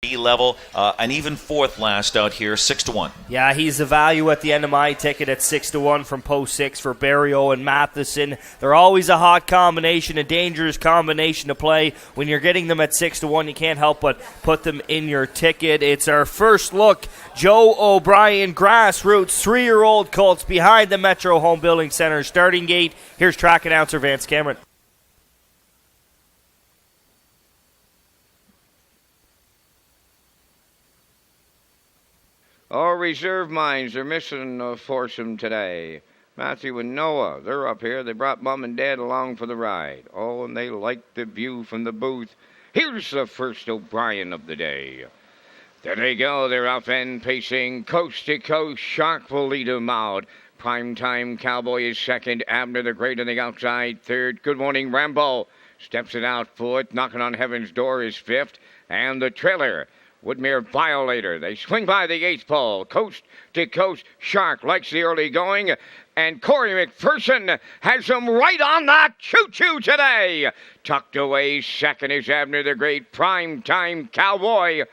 level, an even fourth last out here, 6-1. Yeah, he's the value at the end of my ticket at 6-1 from post 6 for Barrio and Matheson. They're always a hot combination, a dangerous combination to play. When you're getting them at 6-1, you can't help but put them in your ticket. It's our first look. Joe O'Brien, grassroots, 3-year-old colts behind the Metro Home Building Center starting gate. Here's track announcer Vance Cameron. Our reserve minds are missing a foursome today. Matthew and Noah, they're up here. They brought Mom and Dad along for the ride. Oh, and they like the view from the booth. Here's the first O'Brien of the day. There they go. They're up and pacing coast to coast. Shark will lead them out. Primetime Cowboy is second. Abner the Great on the outside third. Good Morning Rambo steps it out fourth. Knocking on Heaven's Door is fifth. And the trailer, Woodmere Violator. They swing by the eighth pole. Coast to coast. Shark likes the early going. And Corey McPherson has them right on that choo-choo today. Tucked away second is Abner the Great. Primetime Cowboy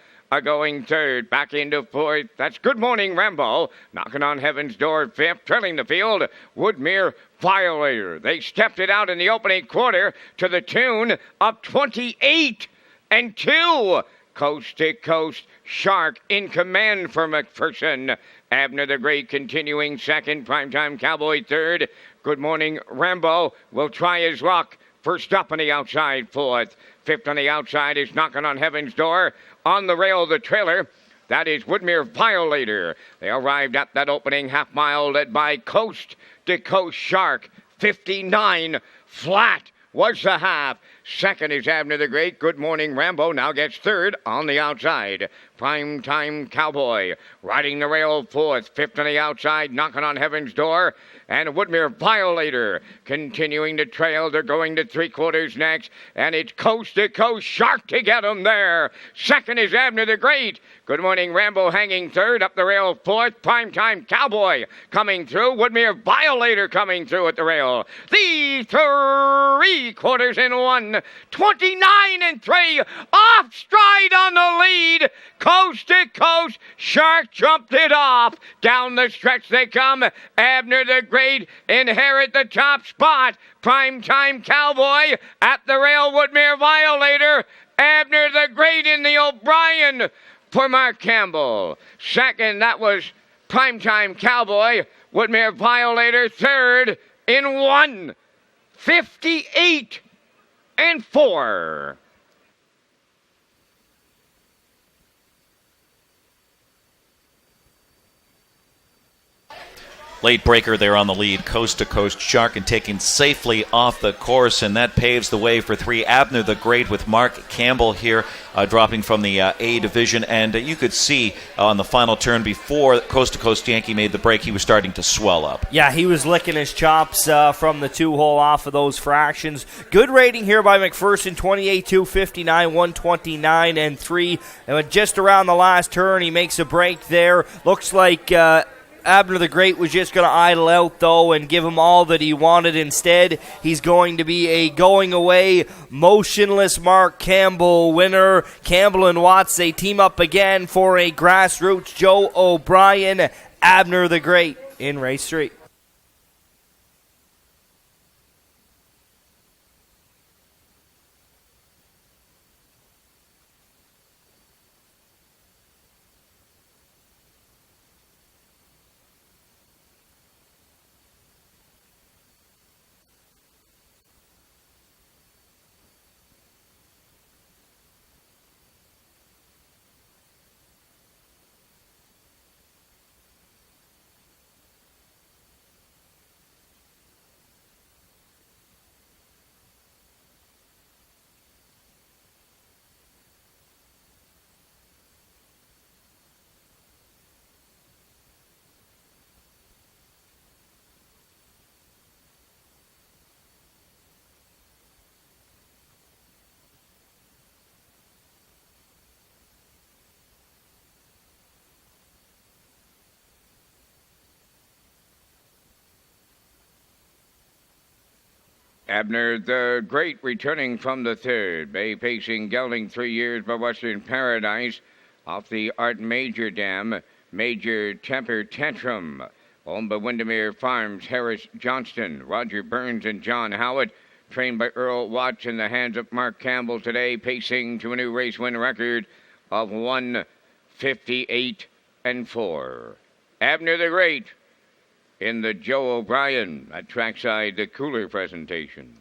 going third. Back into fourth. That's Good Morning Rambo. Knocking on Heaven's Door fifth. Trailing the field, Woodmere Violator. They stepped it out in the opening quarter to the tune of 28-2. Coast to coast, Shark in command for McPherson. Abner the Great continuing second. Primetime Cowboy third. Good Morning Rambo will try his luck. First up on the outside, fourth. Fifth on the outside is Knocking on Heaven's Door. On the rail, the trailer. That is Woodmere Violator. They arrived at that opening half mile led by Coast to Coast Shark. 59 flat was the half. Second is Abner the Great. Good Morning Rambo now gets third on the outside. Primetime Cowboy riding the rail fourth. Fifth on the outside, Knocking on Heaven's Door. And Woodmere Violator continuing to trail. They're going to three quarters next. And it's Coast to Coast Shark to get them there. Second is Abner the Great. Good Morning Rambo hanging third. Up the rail fourth. Primetime Cowboy coming through. Woodmere Violator coming through at the rail. The three quarters in one. 29-3. Off stride on the lead. Coast to coast. Shark jumped it off. Down the stretch they come. Abner the Great inherit the top spot. Primetime Cowboy at the rail. Woodmere Violator. Abner the Great in the O'Brien for Mark Campbell. Second, that was Primetime Cowboy. Woodmere Violator third in 1. 58-4. Late breaker there on the lead, Coast to Coast Shark, and taken safely off the course, and that paves the way for 3. Abner the Great with Mark Campbell here dropping from the A division, and you could see on the final turn before Coast to Coast Yankee made the break, he was starting to swell up. Yeah, he was licking his chops from the 2-hole off of those fractions. Good rating here by McPherson, 28-2, 59, 129 and 3. And just around the last turn, he makes a break there. Looks like Abner the Great was just going to idle out, though, and give him all that he wanted. Instead, he's going to be a going-away, motionless Mark Campbell winner. Campbell and Watts, they team up again for a grassroots Joe O'Brien. Abner the Great in race 3. Abner the Great returning from the third. Bay pacing, gelding 3 years by Western Paradise. off the Art Major Dam, Major Temper Tantrum. Owned by Windermere Farms, Harris Johnston, Roger Burns, and John Howard. Trained by Earl Watts in the hands of Mark Campbell today, pacing to a new race win record of 1:58.4. Abner the Great in the Joe O'Brien at Trackside, the Cooler presentation.